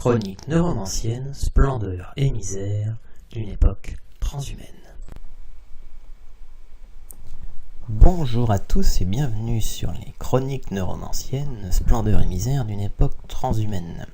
Chronique neuromancienne, splendeur et misère d'une époque transhumaine. Bonjour à tous et bienvenue sur les Chroniques neuromanciennes, splendeur et misère d'une époque transhumaine.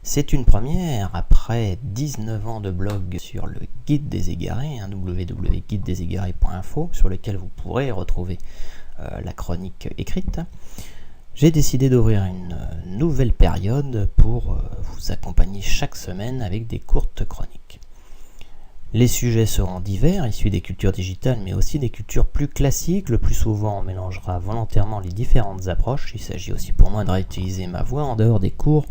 C'est une première après 19 ans de blog sur le Guide des Égarés, www.guidedeségarés.info, sur lequel vous pourrez retrouver la chronique écrite. J'ai décidé d'ouvrir une nouvelle période pour vous accompagner chaque semaine avec des courtes chroniques. Les sujets seront divers, issus des cultures digitales, mais aussi des cultures plus classiques. Le plus souvent, on mélangera volontairement les différentes approches. Il s'agit aussi pour moi de réutiliser ma voix en dehors des cours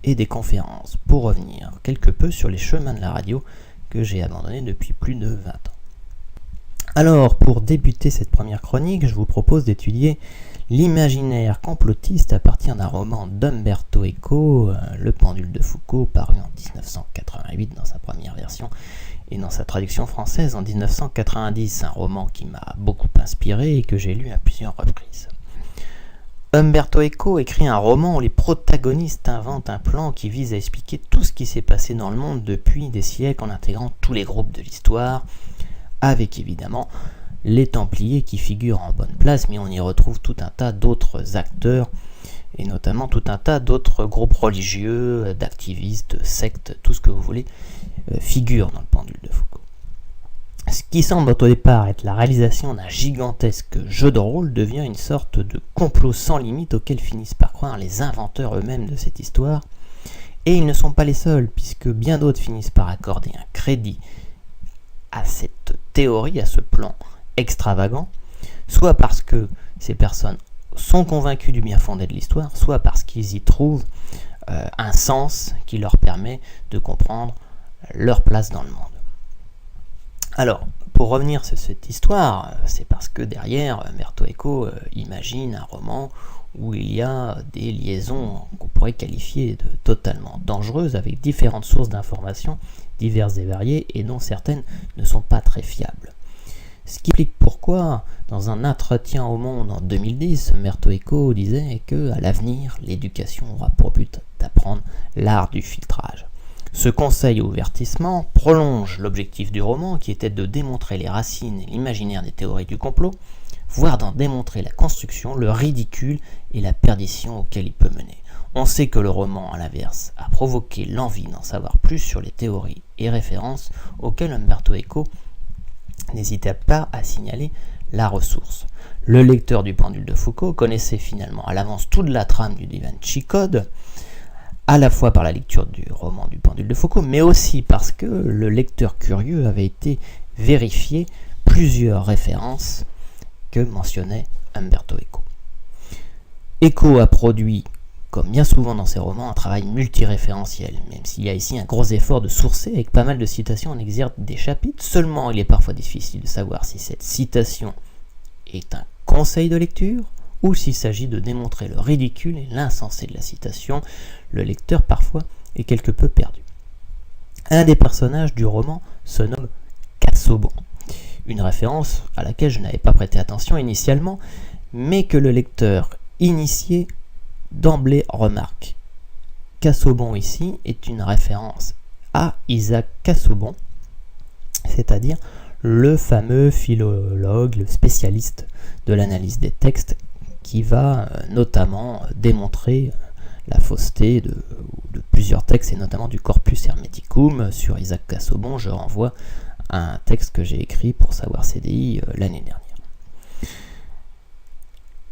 et des conférences, pour revenir quelque peu sur les chemins de la radio que j'ai abandonnés depuis plus de 20 ans. Alors, pour débuter cette première chronique, je vous propose d'étudier l'imaginaire complotiste à partir d'un roman d'Umberto Eco, Le pendule de Foucault, paru en 1988 dans sa première version et dans sa traduction française en 1990, un roman qui m'a beaucoup inspiré et que j'ai lu à plusieurs reprises. Umberto Eco écrit un roman où les protagonistes inventent un plan qui vise à expliquer tout ce qui s'est passé dans le monde depuis des siècles en intégrant tous les groupes de l'histoire, avec évidemment les Templiers qui figurent en bonne place, mais on y retrouve tout un tas d'autres acteurs, et notamment tout un tas d'autres groupes religieux, d'activistes, de sectes, tout ce que vous voulez, figure dans le pendule de Foucault. Ce qui semble au départ être la réalisation d'un gigantesque jeu de rôle devient une sorte de complot sans limite auquel finissent par croire les inventeurs eux-mêmes de cette histoire, et ils ne sont pas les seuls, puisque bien d'autres finissent par accorder un crédit à cette théorie, à ce plan extravagant, soit parce que ces personnes sont convaincues du bien fondé de l'histoire, soit parce qu'ils y trouvent un sens qui leur permet de comprendre leur place dans le monde. Alors, pour revenir sur cette histoire, c'est parce que derrière, Umberto Eco imagine un roman où il y a des liaisons qu'on pourrait qualifier de totalement dangereuses avec différentes sources d'informations diverses et variées et dont certaines ne sont pas très fiables. Ce qui explique pourquoi, dans un entretien au Monde en 2010, Umberto Eco disait que, à l'avenir, l'éducation aura pour but d'apprendre l'art du filtrage. Ce conseil ou avertissement prolonge l'objectif du roman qui était de démontrer les racines et l'imaginaire des théories du complot, voire d'en démontrer la construction, le ridicule et la perdition auquel il peut mener. On sait que le roman, à l'inverse, a provoqué l'envie d'en savoir plus sur les théories et références auxquelles Umberto Eco n'hésitait pas à signaler la ressource. Le lecteur du pendule de Foucault connaissait finalement à l'avance toute la trame du Da Vinci Code, à la fois par la lecture du roman du pendule de Foucault, mais aussi parce que le lecteur curieux avait été vérifié plusieurs références que mentionnait Umberto Eco. Eco a produit, comme bien souvent dans ses romans, un travail multiréférentiel, même s'il y a ici un gros effort de sourcer avec pas mal de citations en exergue des chapitres. Seulement, il est parfois difficile de savoir si cette citation est un conseil de lecture ou s'il s'agit de démontrer le ridicule et l'insensé de la citation. Le lecteur, parfois, est quelque peu perdu. Un des personnages du roman se nomme Casaubon, une référence à laquelle je n'avais pas prêté attention initialement, mais que le lecteur initié d'emblée remarque. Casaubon ici est une référence à Isaac Casaubon, c'est-à-dire le fameux philologue, le spécialiste de l'analyse des textes qui va notamment démontrer la fausseté de plusieurs textes et notamment du Corpus Hermeticum. Sur Isaac Casaubon, je renvoie à un texte que j'ai écrit pour Savoir CDI l'année dernière.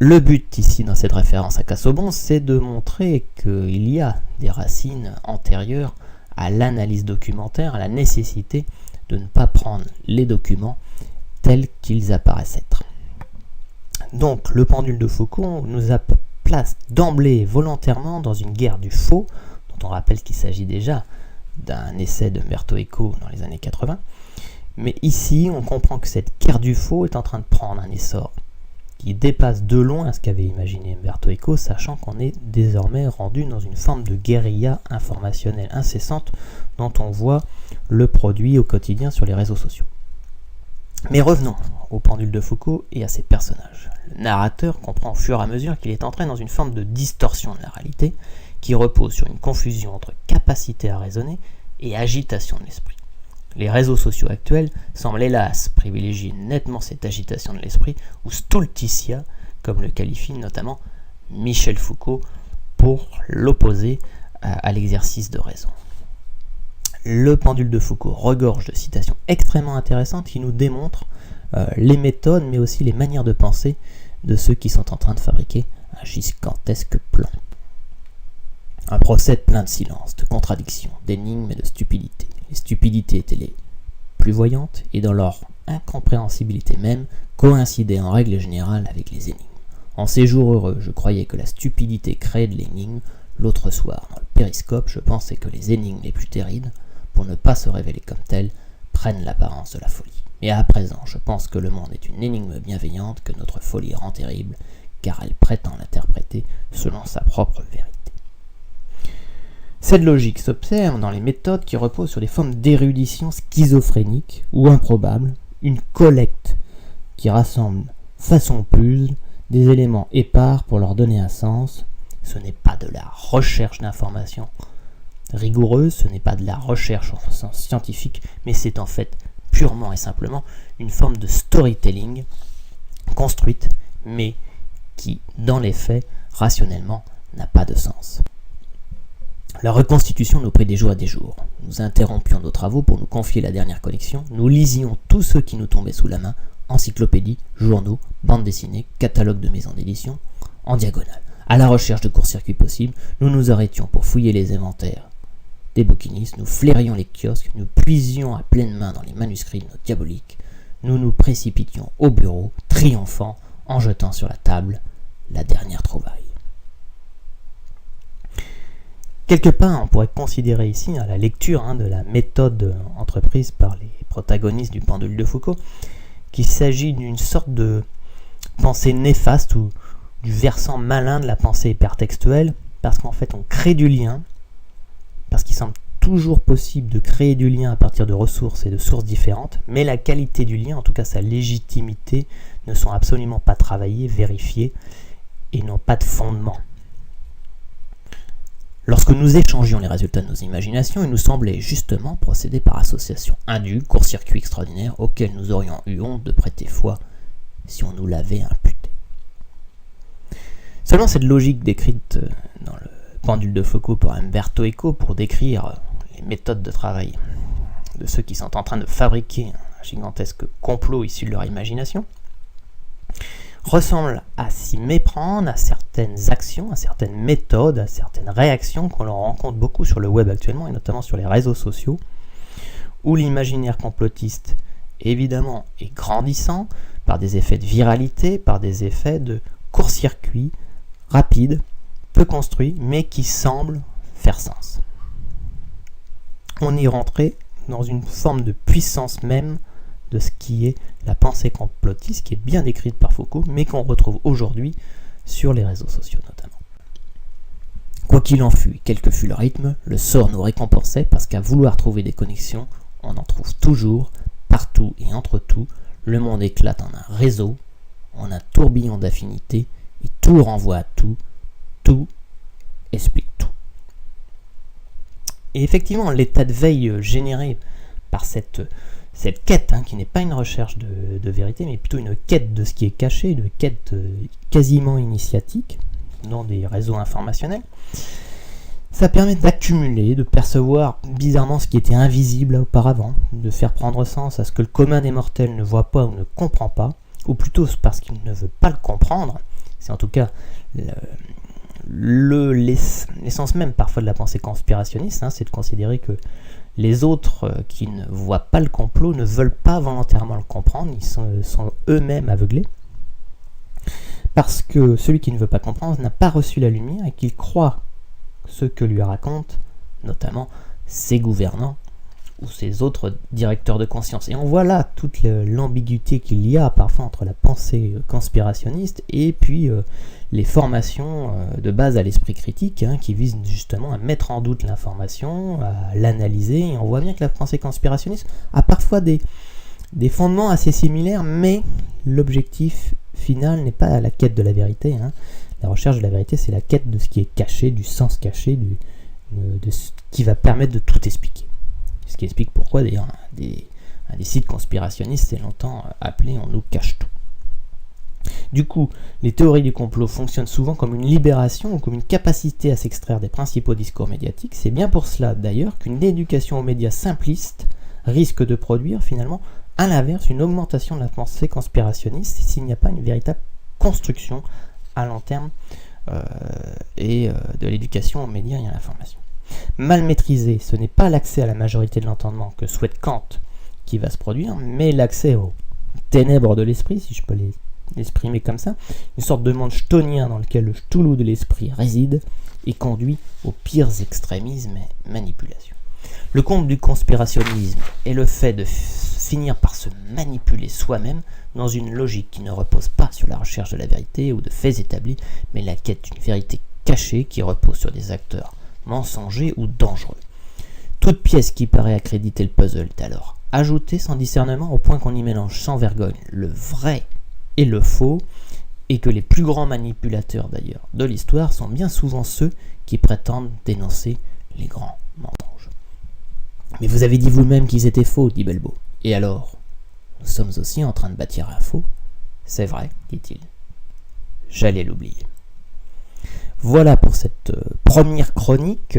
Le but ici dans cette référence à Casaubon, c'est de montrer qu'il y a des racines antérieures à l'analyse documentaire, à la nécessité de ne pas prendre les documents tels qu'ils apparaissent être. Donc le pendule de Foucault nous place d'emblée volontairement dans une guerre du faux, dont on rappelle qu'il s'agit déjà d'un essai d'Umberto Eco dans les années 80, mais ici on comprend que cette guerre du faux est en train de prendre un essor qui dépasse de loin ce qu'avait imaginé Umberto Eco, sachant qu'on est désormais rendu dans une forme de guérilla informationnelle incessante dont on voit le produit au quotidien sur les réseaux sociaux. Mais revenons au pendule de Foucault et à ses personnages. Le narrateur comprend au fur et à mesure qu'il est entré dans une forme de distorsion de la réalité qui repose sur une confusion entre capacité à raisonner et agitation de l'esprit. Les réseaux sociaux actuels semblent hélas privilégier nettement cette agitation de l'esprit, ou stultitia, comme le qualifie notamment Michel Foucault, pour l'opposer à l'exercice de raison. Le pendule de Foucault regorge de citations extrêmement intéressantes qui nous démontrent les méthodes, mais aussi les manières de penser de ceux qui sont en train de fabriquer un gigantesque plan. Un procès plein de silence, de contradictions, d'énigmes et de stupidités. Les stupidités étaient les plus voyantes et dans leur incompréhensibilité même coïncidaient en règle générale avec les énigmes. En ces jours heureux, je croyais que la stupidité créait de l'énigme. L'autre soir, dans le périscope, je pensais que les énigmes les plus terribles, pour ne pas se révéler comme telles, prennent l'apparence de la folie. Mais à présent, je pense que le monde est une énigme bienveillante que notre folie rend terrible, car elle prétend l'interpréter selon sa propre vérité. Cette logique s'observe dans les méthodes qui reposent sur des formes d'érudition schizophrénique ou improbable, une collecte qui rassemble façon puzzle des éléments épars pour leur donner un sens. Ce n'est pas de la recherche d'informations rigoureuse, ce n'est pas de la recherche en sens scientifique, mais c'est en fait purement et simplement une forme de storytelling construite, mais qui, dans les faits, rationnellement, n'a pas de sens. La reconstitution nous prit des jours et des jours. Nous interrompions nos travaux pour nous confier la dernière collection. Nous lisions tout ce qui nous tombait sous la main, encyclopédies, journaux, bandes dessinées, catalogues de maisons d'édition, en diagonale. À la recherche de court-circuits possibles, nous nous arrêtions pour fouiller les inventaires des bouquinistes, nous flairions les kiosques, nous puisions à pleine main dans les manuscrits de nos diaboliques, nous nous précipitions au bureau, triomphants, en jetant sur la table la dernière trouvaille. Quelque part, on pourrait considérer ici la lecture de la méthode entreprise par les protagonistes du pendule de Foucault, qu'il s'agit d'une sorte de pensée néfaste ou du versant malin de la pensée hypertextuelle, parce qu'en fait on crée du lien, parce qu'il semble toujours possible de créer du lien à partir de ressources et de sources différentes, mais la qualité du lien, en tout cas sa légitimité, ne sont absolument pas travaillées, vérifiées, et n'ont pas de fondement. Lorsque nous échangions les résultats de nos imaginations, il nous semblait justement procéder par association indue, court-circuit extraordinaire, auquel nous aurions eu honte de prêter foi si on nous l'avait imputé. Seulement cette logique décrite dans le pendule de Foucault par Umberto Eco pour décrire les méthodes de travail de ceux qui sont en train de fabriquer un gigantesque complot issu de leur imagination ressemble à s'y méprendre à certaines actions, à certaines méthodes, à certaines réactions qu'on rencontre beaucoup sur le web actuellement et notamment sur les réseaux sociaux où l'imaginaire complotiste évidemment est grandissant par des effets de viralité, par des effets de court-circuit rapide, peu construit, mais qui semble faire sens. On y rentrait dans une forme de puissance même de ce qui est la pensée complotiste, qui est bien décrite par Foucault, mais qu'on retrouve aujourd'hui sur les réseaux sociaux notamment. Quoi qu'il en fût, quel que fût le rythme, le sort nous récompensait parce qu'à vouloir trouver des connexions, on en trouve toujours, partout et entre tout. Le monde éclate en un réseau, en un tourbillon d'affinités, et tout renvoie à tout, tout explique tout. Et effectivement, l'état de veille généré par cette quête, qui n'est pas une recherche de vérité, mais plutôt une quête de ce qui est caché, une quête quasiment initiatique dans des réseaux informationnels, ça permet d'accumuler, de percevoir bizarrement ce qui était invisible auparavant, de faire prendre sens à ce que le commun des mortels ne voit pas ou ne comprend pas, ou plutôt parce qu'il ne veut pas le comprendre. C'est en tout cas l'essence même parfois de la pensée conspirationniste, c'est de considérer que les autres qui ne voient pas le complot ne veulent pas volontairement le comprendre, ils sont eux-mêmes aveuglés, parce que celui qui ne veut pas comprendre n'a pas reçu la lumière et qu'il croit ce que lui racontent notamment ses gouvernants ou ses autres directeurs de conscience. Et on voit là toute l'ambiguïté qu'il y a parfois entre la pensée conspirationniste et puis les formations de base à l'esprit critique qui visent justement à mettre en doute l'information, à l'analyser. Et on voit bien que la pensée conspirationniste a parfois des fondements assez similaires, mais l'objectif final n'est pas la quête de la vérité. La recherche de la vérité, c'est la quête de ce qui est caché, du sens caché, de ce qui va permettre de tout expliquer. Ce qui explique pourquoi d'ailleurs un des sites conspirationnistes est longtemps appelé « On nous cache tout ». Du coup, les théories du complot fonctionnent souvent comme une libération ou comme une capacité à s'extraire des principaux discours médiatiques. C'est bien pour cela d'ailleurs qu'une éducation aux médias simplistes risque de produire finalement à l'inverse une augmentation de la pensée conspirationniste s'il n'y a pas une véritable construction à long terme de l'éducation aux médias et à l'information. Mal maîtrisé, ce n'est pas l'accès à la majorité de l'entendement que souhaite Kant qui va se produire, mais l'accès aux ténèbres de l'esprit, si je peux l'exprimer comme ça, une sorte de monde chthonien dans lequel le Cthulhu de l'esprit réside et conduit aux pires extrémismes et manipulations. Le comble du conspirationnisme est le fait de finir par se manipuler soi-même dans une logique qui ne repose pas sur la recherche de la vérité ou de faits établis, mais la quête d'une vérité cachée qui repose sur des acteurs mensongers ou dangereux. Toute pièce qui paraît accréditer le puzzle est alors ajoutée sans discernement au point qu'on y mélange sans vergogne le vrai et le faux, et que les plus grands manipulateurs d'ailleurs de l'histoire sont bien souvent ceux qui prétendent dénoncer les grands mensonges. Mais vous avez dit vous-même qu'ils étaient faux, dit Belbo. Et alors ? Nous sommes aussi en train de bâtir un faux. C'est vrai, dit-il. J'allais l'oublier. Voilà pour cette première chronique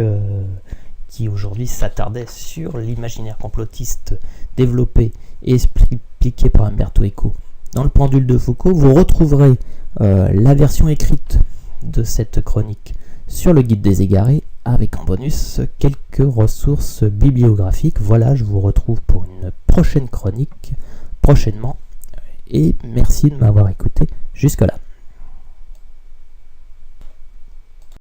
qui aujourd'hui s'attardait sur l'imaginaire complotiste développé et expliqué par Umberto Eco dans le Pendule de Foucault. Vous retrouverez la version écrite de cette chronique sur le guide des égarés avec en bonus quelques ressources bibliographiques. Voilà, je vous retrouve pour une prochaine chronique prochainement et merci de m'avoir écouté jusque-là.